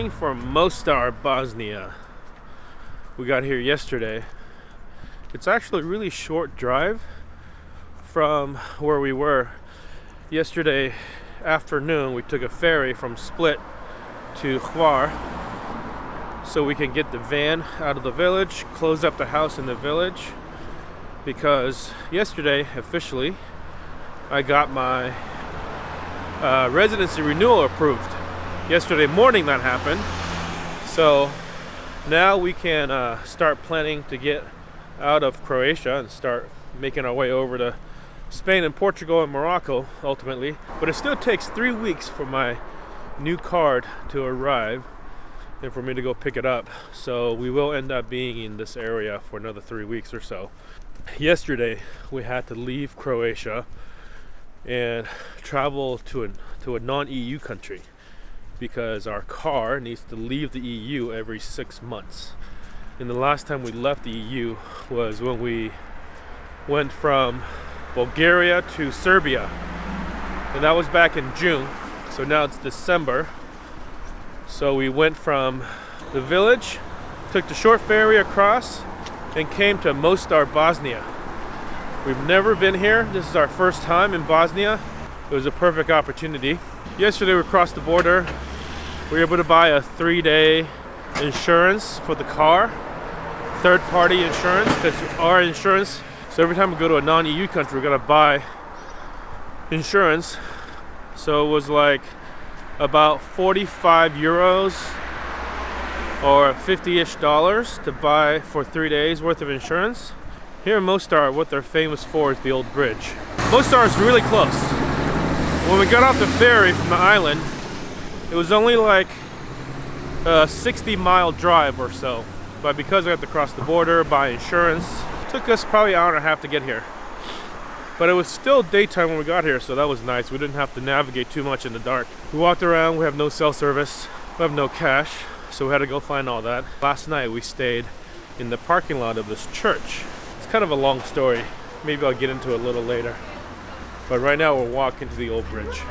morning from Mostar, Bosnia. We got here yesterday. It's actually a really short drive from where we were. Yesterday afternoon, we took a ferry from Split to Hvar so we can get the van out of the village, close up the house in the village, because yesterday, officially, I got my residency renewal approved. Yesterday morning that happened, so now we can start planning to get out of Croatia and start making our way over to Spain and Portugal and Morocco ultimately. But it still takes 3 weeks for my new card to arrive and for me to go pick it up, so we will end up being in this area for another 3 weeks or so. Yesterday we had to leave Croatia and travel to a non-EU country because our car needs to leave the EU every 6 months. And the last time we left the EU was when we went from Bulgaria to Serbia, and that was back in June. So now it's December. So we went from the village, took the short ferry across, and came to Mostar, Bosnia. We've never been here. This is our first time in Bosnia. It was a perfect opportunity. Yesterday we crossed the border. We were able to buy a 3-day insurance for the car, third-party insurance, because our insurance, so every time we go to a non-EU country, we gotta buy insurance. So it was like about 45 euros or $50-ish to buy for 3 days worth of insurance. Here in Mostar, what they're famous for is the old bridge. Mostar is really close. When we got off the ferry from the island, it was only like a 60-mile drive or so. But because we had to cross the border, buy insurance, it took us probably an hour and a half to get here. But it was still daytime when we got here, so that was nice. We didn't have to navigate too much in the dark. We walked around, we have no cell service, we have no cash, so we had to go find all that. Last night we stayed in the parking lot of this church. It's kind of a long story. Maybe I'll get into it a little later. But right now we're walking to the old bridge.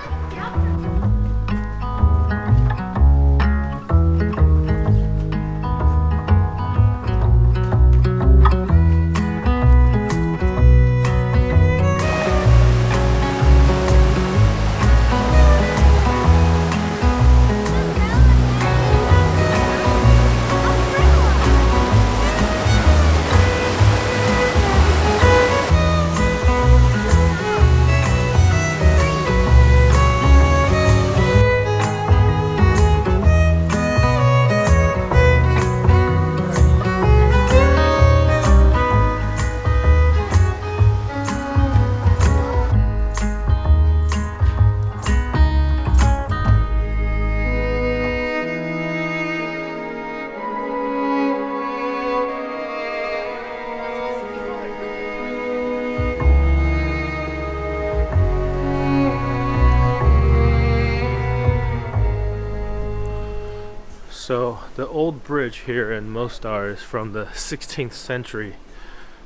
So the old bridge here in Mostar is from the 16th century,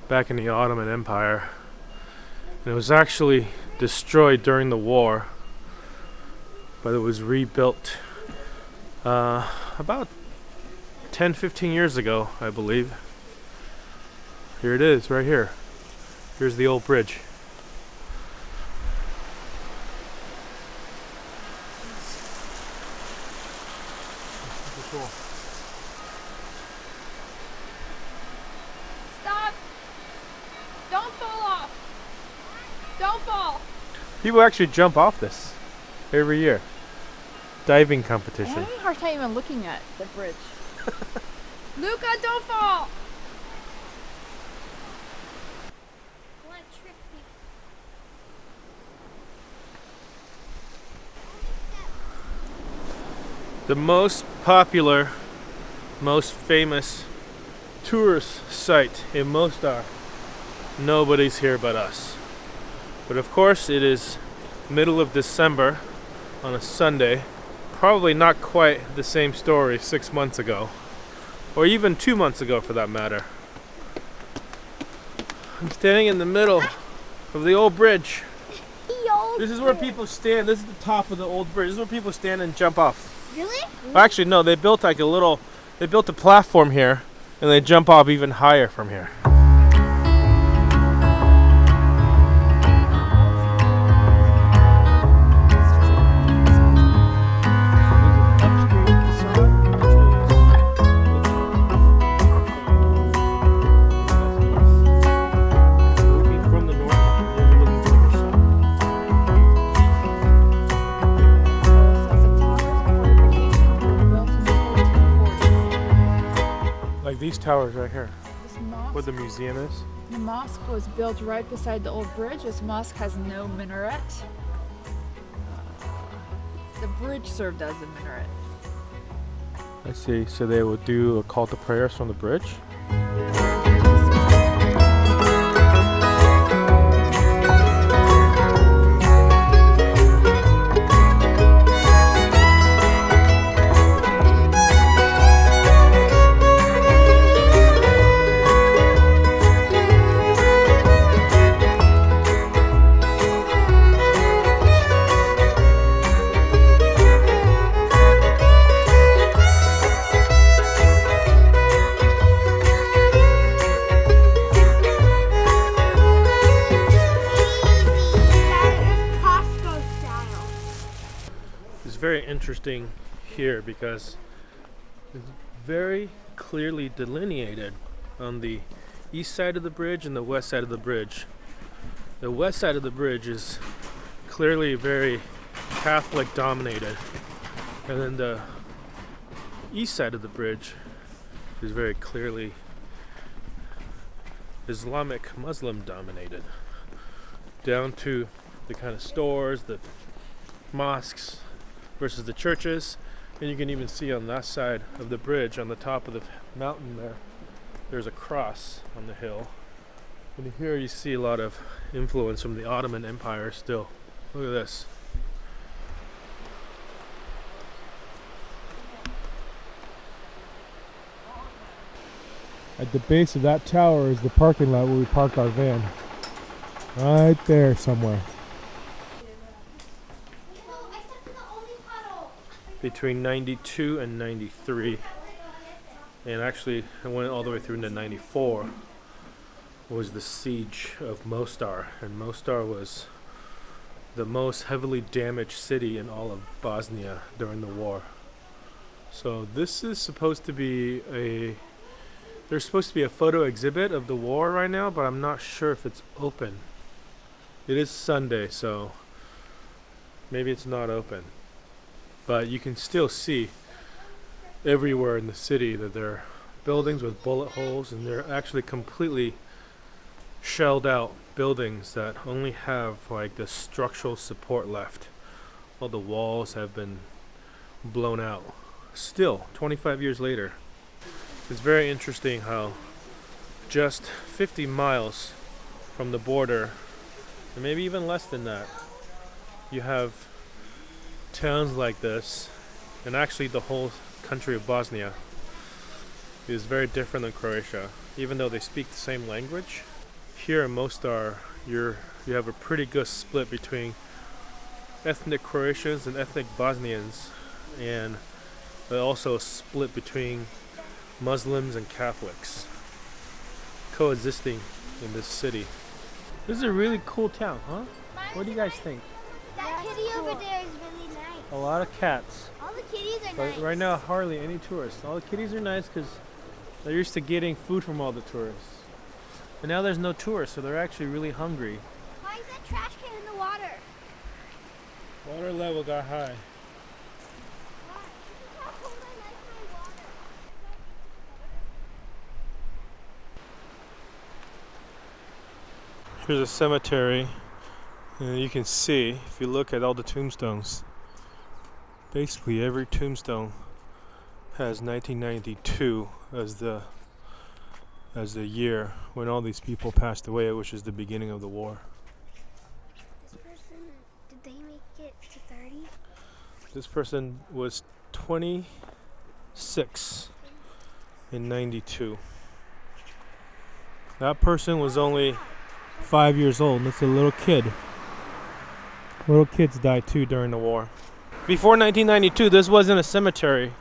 back in the Ottoman Empire. And it was actually destroyed during the war, but it was rebuilt about 10-15 years ago, I believe. Here it is, right here. Here's the old bridge. Stop! Don't fall off! Don't fall! People actually jump off this every year. Diving I'm competition. having a hard time even looking at the bridge. Luca, don't fall! The most popular, most famous tourist site in Mostar. Nobody's here but us. But of course it is middle of December on a Sunday. Probably not quite the same story 6 months ago, or even 2 months ago for that matter. I'm standing in the middle of the old bridge. This is where people stand. This is the top of the old bridge. This is where people stand and jump off. Really? Actually, no, they built like they built a platform here, and they jump off even higher from here. Like these towers right here, This mosque, where the museum is. the mosque was built right beside the old bridge. This mosque has no minaret. The bridge served as a minaret. I see. So they would do a call to prayers from the bridge. It's very interesting here because it's very clearly delineated on the east side of the bridge and the west side of the bridge. The west side of the bridge is clearly very Catholic dominated, and then the east side of the bridge is very clearly Islamic Muslim dominated, down to the kind of stores, the mosques versus the churches. And you can even see on that side of the bridge, on the top of the mountain there's a cross on the hill. And here you see a lot of influence from the Ottoman Empire still. Look at this. At the base of that tower is the parking lot where we parked our van. Right there somewhere. Between 92 and 93, and actually it went all the way through into 94, was the siege of Mostar. And Mostar was the most heavily damaged city in all of Bosnia during the war. So this is supposed to be there's supposed to be a photo exhibit of the war right now, but I'm not sure if it's open. It is Sunday, so maybe it's not open. But you can still see everywhere in the city that there are buildings with bullet holes, and they're actually completely shelled out buildings that only have like the structural support left. All the walls have been blown out. Still, 25 years later. It's very interesting how just 50 miles from the border, and maybe even less than that, you have towns like this. And actually the whole country of Bosnia is very different than Croatia, even though they speak the same language. Here in Mostar, you have a pretty good split between ethnic Croatians and ethnic Bosnians, and also a split between Muslims and Catholics coexisting in this city. This is a really cool town, huh? What do you guys think? That kitty over there is really nice. A lot of cats. All the kitties are But nice. right now, hardly any tourists. All the kitties are nice because they're used to getting food from all the tourists. But now there's no tourists, so they're actually really hungry. Why is that trash can in the water? Water level got high. Why? This is how cold I like my water. Here's a cemetery, and you can see, if you look at all the tombstones, basically every tombstone has 1992 as the year when all these people passed away, which is the beginning of the war. This person, did they make it to 30? This person was 26 in 92. That person was only 5 years old. That's a little kid. Little kids died too during the war. Before 1992, this wasn't a cemetery.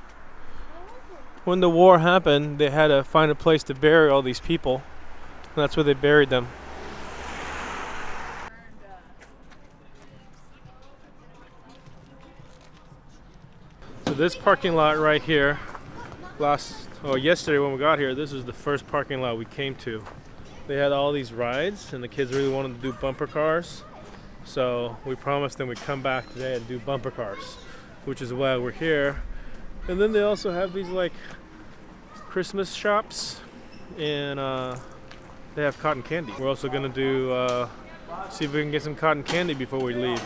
When the war happened, they had to find a place to bury all these people. And that's where they buried them. So this parking lot right here, yesterday when we got here, this was the first parking lot we came to. They had all these rides and the kids really wanted to do bumper cars. So we promised them we'd come back today and do bumper cars, which is why we're here. And then they also have these like Christmas shops, and they have cotton candy. We're also gonna do see if we can get some cotton candy before we leave.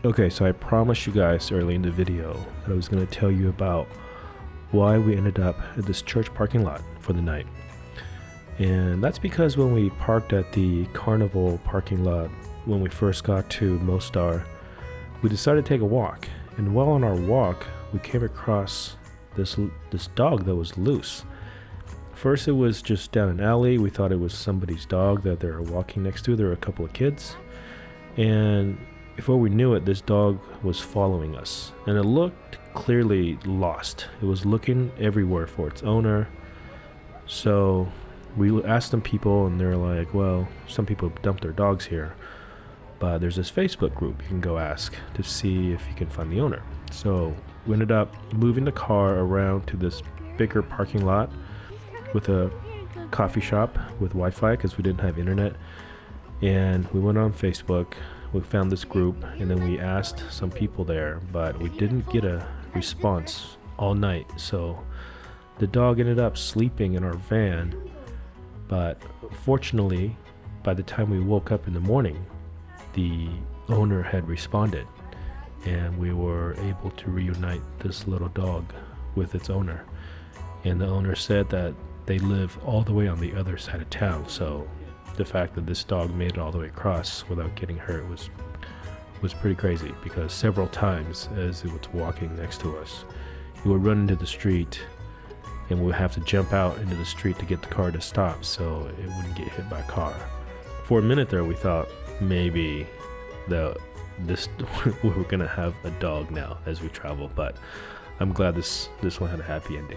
Okay, so I promised you guys early in the video that I was going to tell you about why we ended up at this church parking lot for the night. And that's because when we parked at the Carnival parking lot, when we first got to Mostar, we decided to take a walk. And while on our walk, we came across this dog that was loose. First, it was just down an alley. We thought it was somebody's dog that they were walking next to. There were a couple of kids. And before we knew it, this dog was following us, and it looked clearly lost. It was looking everywhere for its owner. So we asked some people, and they're like, well, some people dump their dogs here, but there's this Facebook group you can go ask to see if you can find the owner. So we ended up moving the car around to this bigger parking lot with a coffee shop with Wi-Fi because we didn't have internet, and we went on Facebook. We found this group, and then we asked some people there, but we didn't get a response all night. So the dog ended up sleeping in our van, but fortunately, by the time we woke up in the morning, the owner had responded, and we were able to reunite this little dog with its owner. And the owner said that they live all the way on the other side of town, so the fact that this dog made it all the way across without getting hurt was pretty crazy, because several times as it was walking next to us, it would run into the street, and we would have to jump out into the street to get the car to stop so it wouldn't get hit by a car. For a minute there, we thought maybe we were gonna have a dog now as we travel, but I'm glad this one had a happy ending.